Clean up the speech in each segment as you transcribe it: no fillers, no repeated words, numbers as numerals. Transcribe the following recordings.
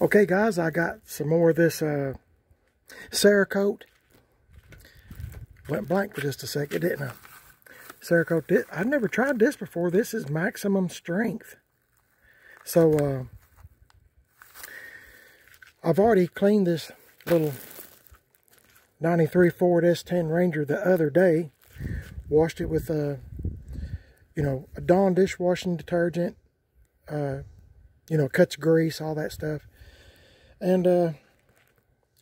Okay guys, I got some more of this Cerakote. Went blank for just a second, didn't I? Cerakote, I've never tried this before. This is maximum strength. So I've already cleaned this little 93 Ford S10 Ranger the other day. Washed it with a Dawn dishwashing detergent, cuts grease, all that stuff. And,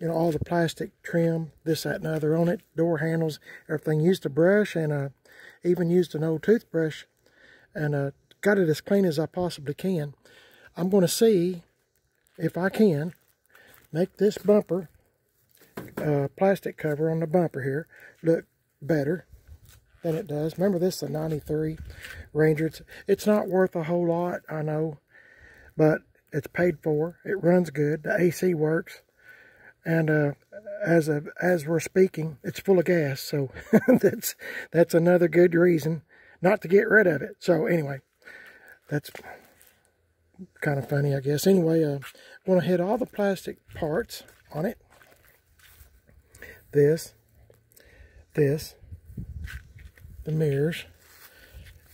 all the plastic trim, this, that, and the other on it, door handles, everything. Used a brush and even used an old toothbrush and got it as clean as I possibly can. I'm going to see if I can make this bumper, plastic cover on the bumper here, look better than it does. Remember, this is a 93 Ranger. It's not worth a whole lot, I know, but it's paid for. It runs good. The AC works. And as we're speaking, it's full of gas. So that's another good reason not to get rid of it. So anyway, that's kind of funny, I guess. Anyway, I'm going to hit all the plastic parts on it. This, the mirrors.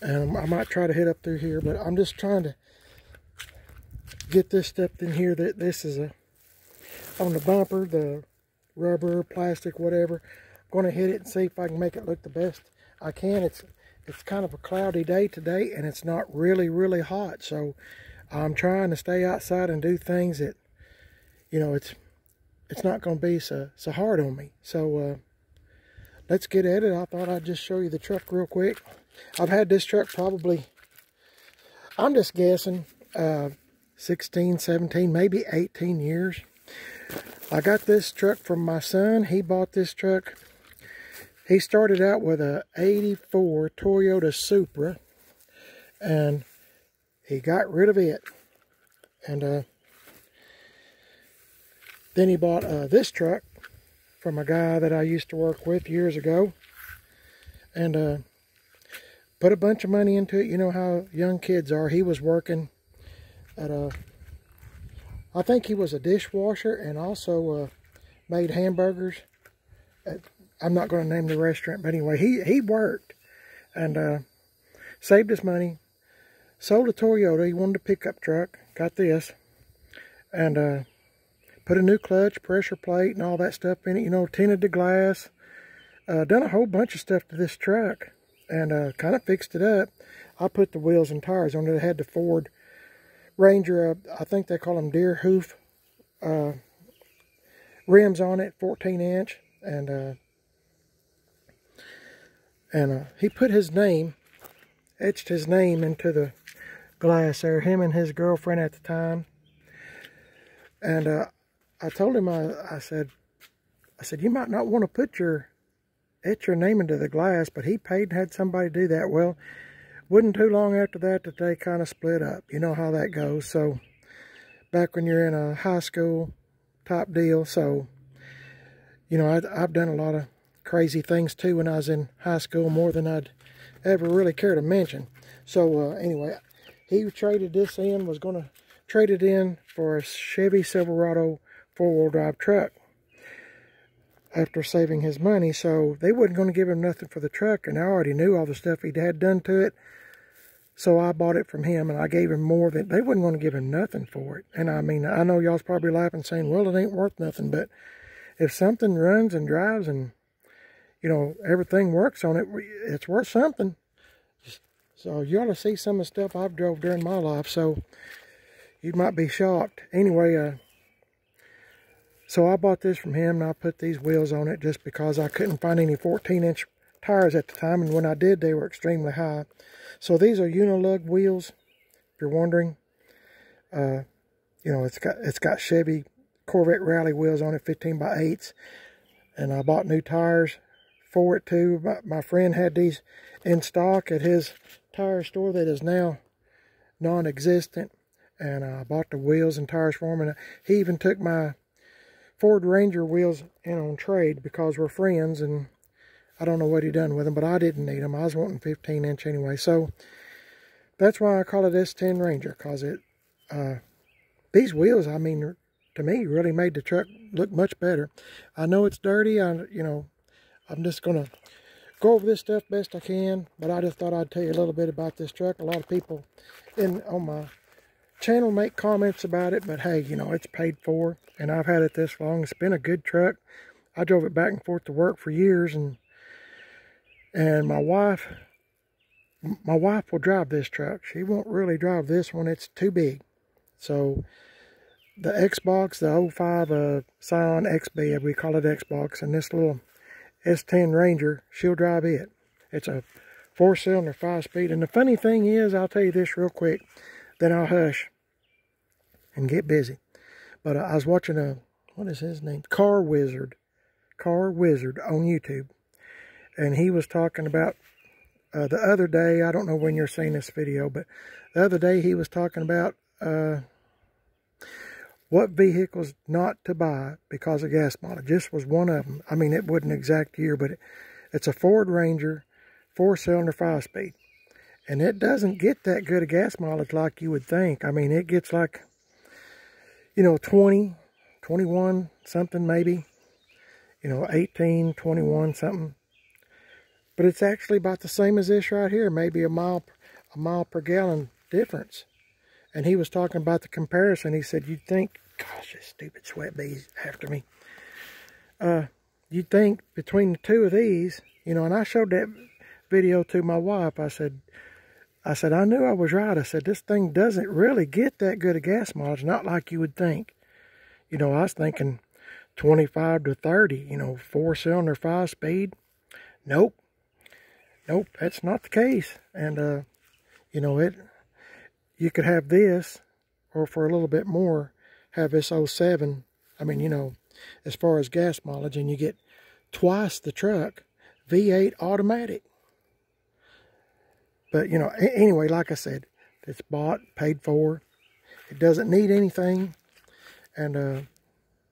And I might try to hit up through here, but I'm just trying to get this stuff in here. That this is on the bumper, the rubber, plastic, whatever. I'm going to hit it and see if I can make it look the best I can. It's kind of a cloudy day today, and it's not really hot. So I'm trying to stay outside and do things that, it's not going to be so hard on me. So let's get at it. I thought I'd just show you the truck real quick. I've had this truck probably, I'm just guessing, 16, 17, maybe 18 years. I got this truck from my son. He bought this truck. He started out with a 84 Toyota Supra, and he got rid of it. And then he bought this truck from a guy that I used to work with years ago, and put a bunch of money into it. You know how young kids are. He was working at I think he was a dishwasher and also made hamburgers. I'm not going to name the restaurant, but anyway, he worked and saved his money, sold a Toyota. He wanted a pickup truck, got this, and put a new clutch, pressure plate, and all that stuff in it. Tinted the glass, done a whole bunch of stuff to this truck, and kind of fixed it up. I put the wheels and tires on it. It had the Ford Ranger, I think they call them deer hoof rims on it, 14-inch, and he put his name, etched his name into the glass there, him and his girlfriend at the time. And I told him, I said, you might not want to etch your name into the glass, but he paid and had somebody do that. Well, wasn't too long after that they kind of split up. You know how that goes. So back when you're in a high school type deal. So, I've done a lot of crazy things too when I was in high school, more than I'd ever really care to mention. So anyway, he traded this in, was going to trade it in for a Chevy Silverado 4-wheel drive truck after saving his money. So they wasn't going to give him nothing for the truck, and I already knew all the stuff he'd had done to it. So I bought it from him, and I gave him more than, they wasn't going to give him nothing for it. And I mean, I know y'all's probably laughing saying, well, it ain't worth nothing, but if something runs and drives and, everything works on it, it's worth something. So you ought to see some of the stuff I've drove during my life, so you might be shocked. Anyway, so I bought this from him, and I put these wheels on it just because I couldn't find any 14-inch tires at the time, and when I did, they were extremely high. So these are Unilug wheels, if you're wondering. It's got Chevy Corvette Rally wheels on it, 15x8s, and I bought new tires for it too. My friend had these in stock at his tire store that is now non-existent, and I bought the wheels and tires for him, and he even took my Ford Ranger wheels in on trade because we're friends, and I don't know what he done with them, but I didn't need them. I was wanting 15-inch anyway. So that's why I call it S10 Ranger, because these wheels, I mean, to me, really made the truck look much better. I know it's dirty. I'm just going to go over this stuff best I can, but I just thought I'd tell you a little bit about this truck. A lot of people on my channel make comments about it, but hey, it's paid for, and I've had it this long. It's been a good truck. I drove it back and forth to work for years, and my wife will drive this truck. She won't really drive this one. It's too big. So the Xbox, the 05 Scion XB, we call it Xbox, and this little S10 Ranger, she'll drive it. It's a 4-cylinder, 5-speed. And the funny thing is, I'll tell you this real quick, then I'll hush and get busy. But I was watching what is his name? Car Wizard on YouTube. And he was talking about the other day, I don't know when you're seeing this video, but the other day he was talking about what vehicles not to buy because of gas mileage. This was one of them. I mean, it wasn't an exact year, but it's a Ford Ranger, 4-cylinder, 5-speed. And it doesn't get that good of gas mileage like you would think. I mean, it gets like, 20, 21 something maybe. 18, 21 something. But it's actually about the same as this right here. Maybe a mile per gallon difference. And he was talking about the comparison. He said, you'd think, gosh, this stupid sweat bee's after me. You'd think between the two of these, and I showed that video to my wife. I said, I knew I was right. I said, this thing doesn't really get that good of gas mileage, not like you would think. I was thinking 25 to 30, 4-cylinder, 5-speed. Nope, that's not the case. And, you could have this, or for a little bit more, have this 07. I mean, as far as gas mileage, and you get twice the truck, V8 automatic. But, anyway, like I said, it's bought, paid for. It doesn't need anything. And,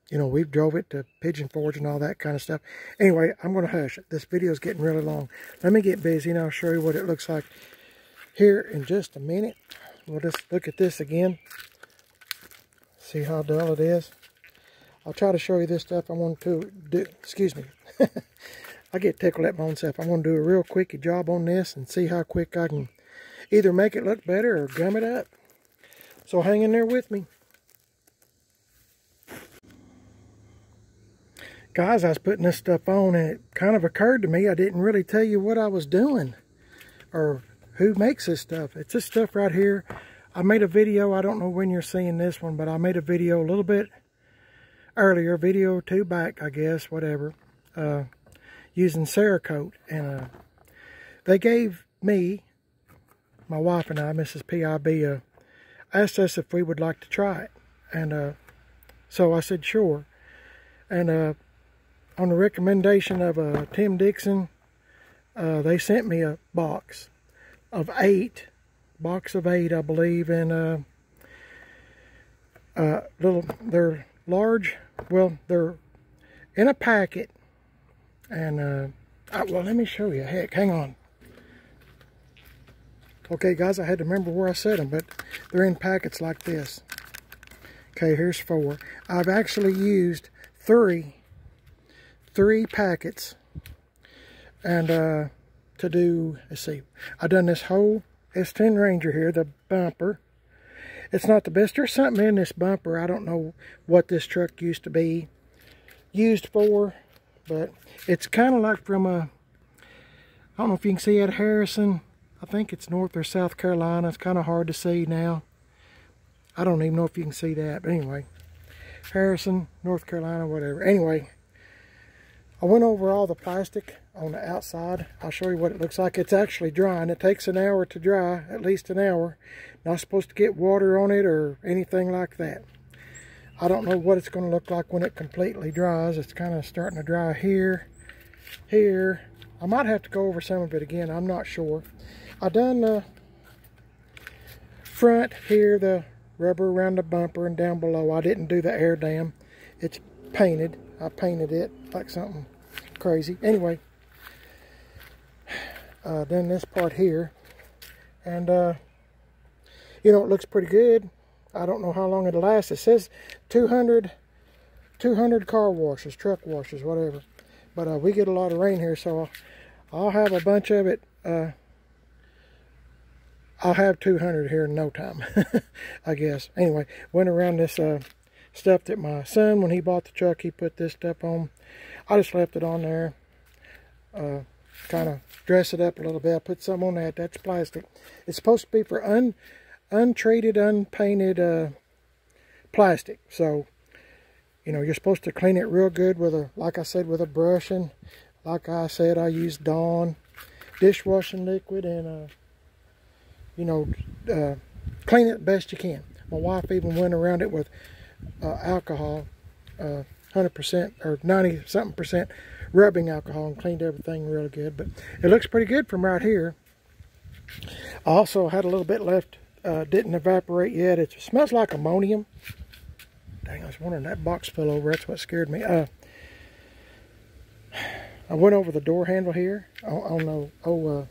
we've drove it to Pigeon Forge and all that kind of stuff. Anyway, I'm going to hush. This video is getting really long. Let me get busy, and I'll show you what it looks like here in just a minute. We'll just look at this again. See how dull it is. I'll try to show you this stuff. I want to do, excuse me. I get tickled at my own self. I want to do a real quickie job on this and see how quick I can either make it look better or gum it up. So hang in there with me. Guys, I was putting this stuff on, and it kind of occurred to me I didn't really tell you what I was doing or who makes this stuff. It's this stuff right here. I made a video, I don't know when you're seeing this one, but I made a video a little bit earlier, video or two back, I guess, whatever, using Cerakote. And they gave me, my wife and I, Mrs. PIB, asked us if we would like to try it. And so I said, sure. And on the recommendation of Tim Dixon, they sent me a box of 8, I believe, and they're large. Well, they're in a packet, and well, let me show you. Heck, hang on. Okay, guys, I had to remember where I set them, but they're in packets like this. Okay, here's 4. I've actually used 3 packets, and to do, let's see, I've done this whole S10 Ranger here, the bumper. It's not the best. There's something in this bumper. I don't know what this truck used to be used for, but it's kind of like from I don't know if you can see it, Harrison. I think it's North or South Carolina. It's kind of hard to see now. I don't even know if you can see that, but anyway, Harrison, North Carolina, whatever. Anyway, I went over all the plastic on the outside. I'll show you what it looks like. It's actually drying. It takes an hour to dry, at least an hour. Not supposed to get water on it or anything like that. I don't know what it's going to look like when it completely dries. It's kind of starting to dry here, here. I might have to go over some of it again. I'm not sure. I done the front here, the rubber around the bumper and down below. I didn't do the air dam. It's painted. I painted it like something crazy. Anyway, done this part here, and it looks pretty good. I don't know how long it'll last. It says 200 car washes, truck washes, whatever. But we get a lot of rain here, so I'll have a bunch of it. I'll have 200 here in no time, I guess. Anyway, went around this stuff that my son, when he bought the truck, he put this stuff on. I just left it on there. Kind of dress it up a little bit. I put some on that. That's plastic. It's supposed to be for untreated, unpainted plastic. So, you know, you're supposed to clean it real good with a, like I said, with a brush. And like I said, I used Dawn dishwashing liquid and, you know, clean it best you can. My wife even went around it with alcohol, 100% or 90-something% rubbing alcohol, and cleaned everything really good. But it looks pretty good from right here. I also had a little bit left, didn't evaporate yet. It smells like ammonium. Dang, I was wondering, that box fell over. That's what scared me. I went over the door handle here on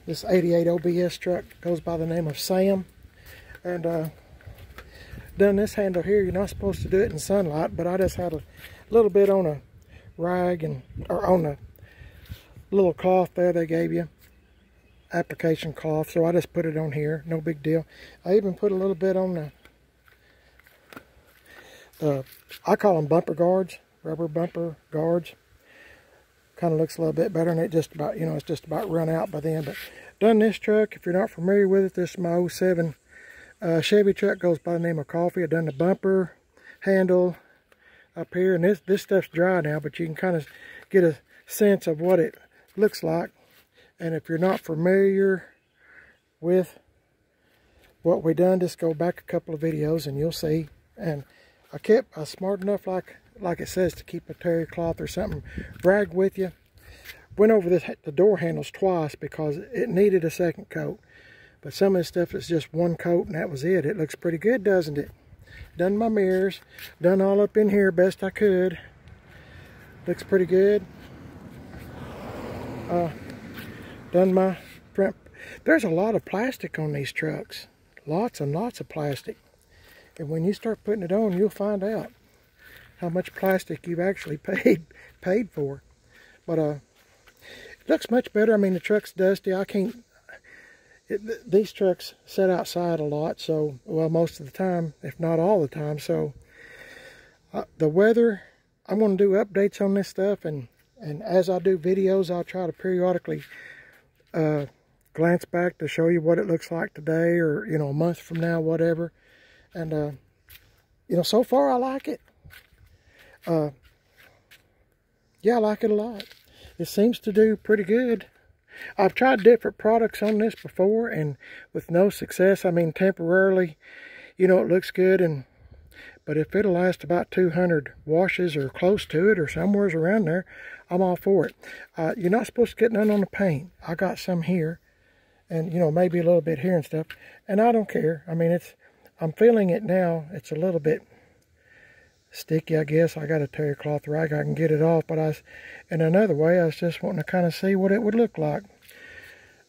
this 88 OBS truck. Goes by the name of Sam. And done this handle here. You're not supposed to do it in sunlight, but I just had a little bit on a rag, or on a little cloth there they gave you, application cloth. So I just put it on here, no big deal. I even put a little bit on the I call them bumper guards, rubber bumper guards. Kind of looks a little bit better, and it just about, you know, it's just about run out by then. But done this truck. If you're not familiar with it, this is my 07 Chevy truck. Goes by the name of Coffee. I done the bumper handle up here, and this stuff's dry now, but you can kind of get a sense of what it looks like. And if you're not familiar with what we done, just go back a couple of videos and you'll see. And I was smart enough, like it says, to keep a terry cloth or something rag with you. Went over the door handles twice because it needed a second coat. But some of this stuff is just one coat and that was it. It looks pretty good, doesn't it? Done my mirrors, done all up in here best I could. Looks pretty good. Done my front. There's a lot of plastic on these trucks. Lots and lots of plastic. And when you start putting it on, you'll find out how much plastic you've actually paid for. But it looks much better. I mean, the truck's dusty. These trucks sit outside a lot, so, well, most of the time, if not all the time. So the weather, I'm going to do updates on this stuff, and as I do videos, I'll try to periodically glance back to show you what it looks like today, or, you know, a month from now, whatever. And you know, so far I like it. Yeah, I like it a lot. It seems to do pretty good. I've tried different products on this before, and with no success. I mean, temporarily, you know, it looks good, but if it'll last about 200 washes or close to it or somewhere around there, I'm all for it. You're not supposed to get none on the paint. I got some here, and, you know, maybe a little bit here and stuff, and I don't care. I mean, I'm feeling it now. It's a little bit sticky, I guess. I got a terry cloth rag. I can get it off, but in another way, I was just wanting to kind of see what it would look like.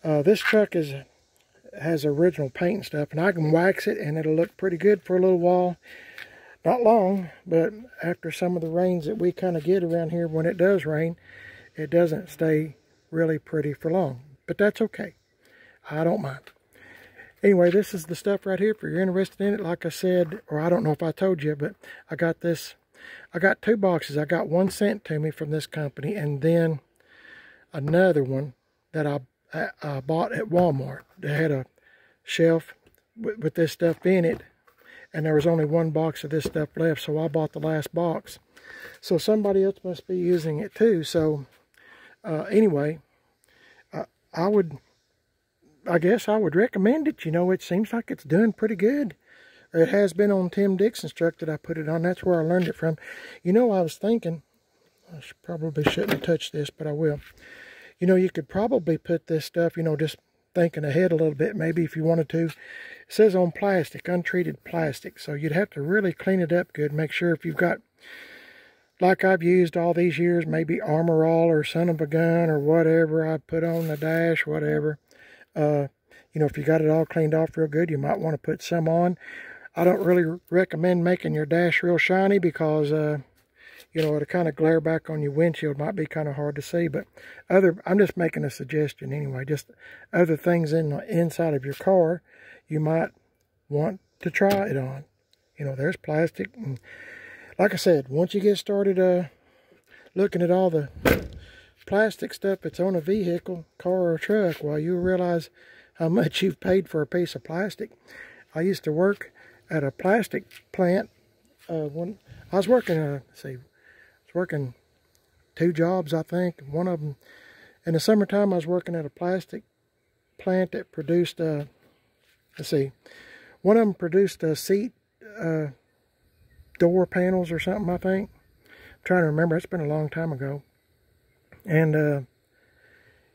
This truck has original paint and stuff, and I can wax it, and it'll look pretty good for a little while. Not long, but after some of the rains that we kind of get around here, when it does rain, it doesn't stay really pretty for long. But that's okay. I don't mind. Anyway, this is the stuff right here. If you're interested in it, like I said, or I don't know if I told you, but I got this. I got 2 boxes. I got one sent to me from this company, and then another one that I bought at Walmart. They had a shelf with this stuff in it, and there was only 1 box of this stuff left, so I bought the last box. So somebody else must be using it too. So anyway, I guess I would recommend it. You know, it seems like it's doing pretty good. It has been on Tim Dixon's truck that I put it on. That's where I learned it from. You know, I was thinking, I probably shouldn't have touched this, but I will. You know, you could probably put this stuff, you know, just thinking ahead a little bit, maybe if you wanted to. It says on plastic, untreated plastic. So you'd have to really clean it up good. Make sure if you've got, like I've used all these years, maybe Armor All or Son of a Gun or whatever I put on the dash, whatever. You know, if you got it all cleaned off real good, you might want to put some on. I don't really recommend making your dash real shiny because, you know, it'll kind of glare back on your windshield. Might be kind of hard to see, but I'm just making a suggestion anyway. Just other things in the inside of your car you might want to try it on. You know, there's plastic. And like I said, once you get started looking at all the plastic stuff that's on a vehicle, car or truck, well, you'll realize how much you've paid for a piece of plastic. I used to work at a plastic plant when I was working, working 2 jobs, I think. One of them, in the summertime, I was working at a plastic plant that produced, one of them produced seat door panels or something, I think. I'm trying to remember, it's been a long time ago. And,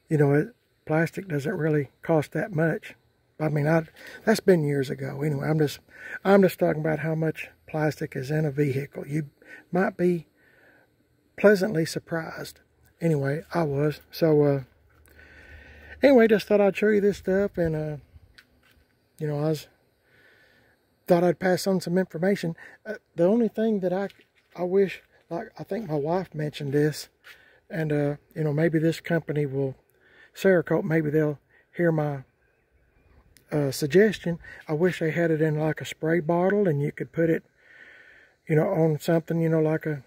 you know, plastic doesn't really cost that much. I mean, that's been years ago. Anyway, I'm just talking about how much plastic is in a vehicle. You might be pleasantly surprised. Anyway, I was. So, anyway, just thought I'd show you this stuff. And, you know, thought I'd pass on some information. The only thing that I wish, like, I think my wife mentioned this. And, you know, maybe this company will, Cerakote, maybe they'll hear my suggestion. I wish they had it in like a spray bottle and you could put it, you know, on something, you know, like a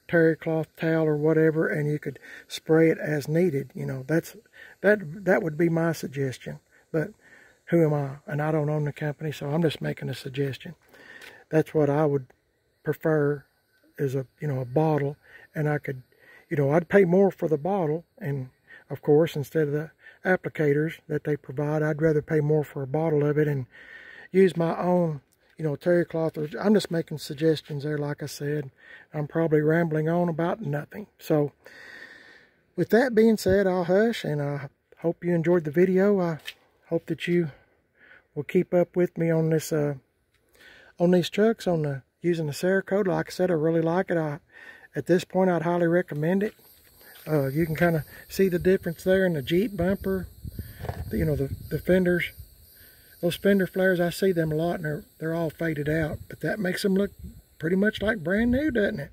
terry cloth towel or whatever, and you could spray it as needed. You know, that would be my suggestion. But who am I? And I don't own the company, so I'm just making a suggestion. That's what I would prefer, is a bottle, and I could, you know, I'd pay more for the bottle, and of course, instead of the applicators that they provide, I'd rather pay more for a bottle of it and use my own, you know, terry cloth. I'm just making suggestions there, like I said. I'm probably rambling on about nothing. So, with that being said, I'll hush, and I hope you enjoyed the video. I hope that you will keep up with me on this, on these trucks, using the Cerakote. Like I said, I really like it. At this point, I'd highly recommend it. You can kind of see the difference there in the Jeep bumper. You know, the fenders, those fender flares, I see them a lot, and they're all faded out. But that makes them look pretty much like brand new, doesn't it?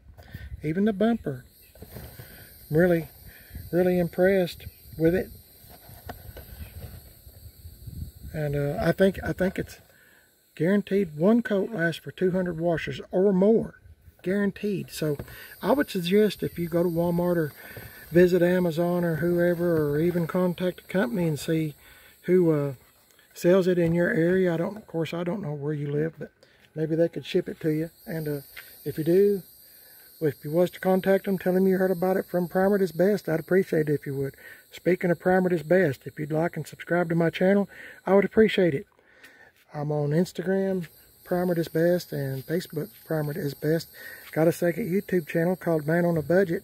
Even the bumper. I'm really, really impressed with it. And I think it's guaranteed one coat lasts for 200 washes or more. Guaranteed. So I would suggest, if you go to Walmart or visit Amazon or whoever, or even contact a company and see who sells it in your area. Of course, I don't know where you live, but maybe they could ship it to you. And if you do, if you was to contact them, tell them you heard about it from Primer is Best. I'd appreciate it if you would. Speaking of Primer is Best, if you'd like and subscribe to my channel, I would appreciate it. I'm on Instagram, Primer is Best, and Facebook, Primer is Best. Got a second YouTube channel called Man on a Budget.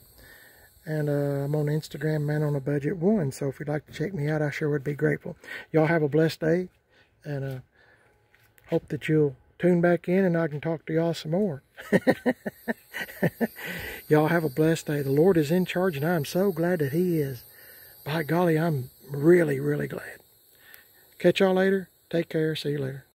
And I'm on Instagram, Man on a Budget 1. So if you'd like to check me out, I sure would be grateful. Y'all have a blessed day. And hope that you'll tune back in and I can talk to y'all some more. Y'all have a blessed day. The Lord is in charge, and I'm so glad that He is. By golly, I'm really, really glad. Catch y'all later. Take care. See you later.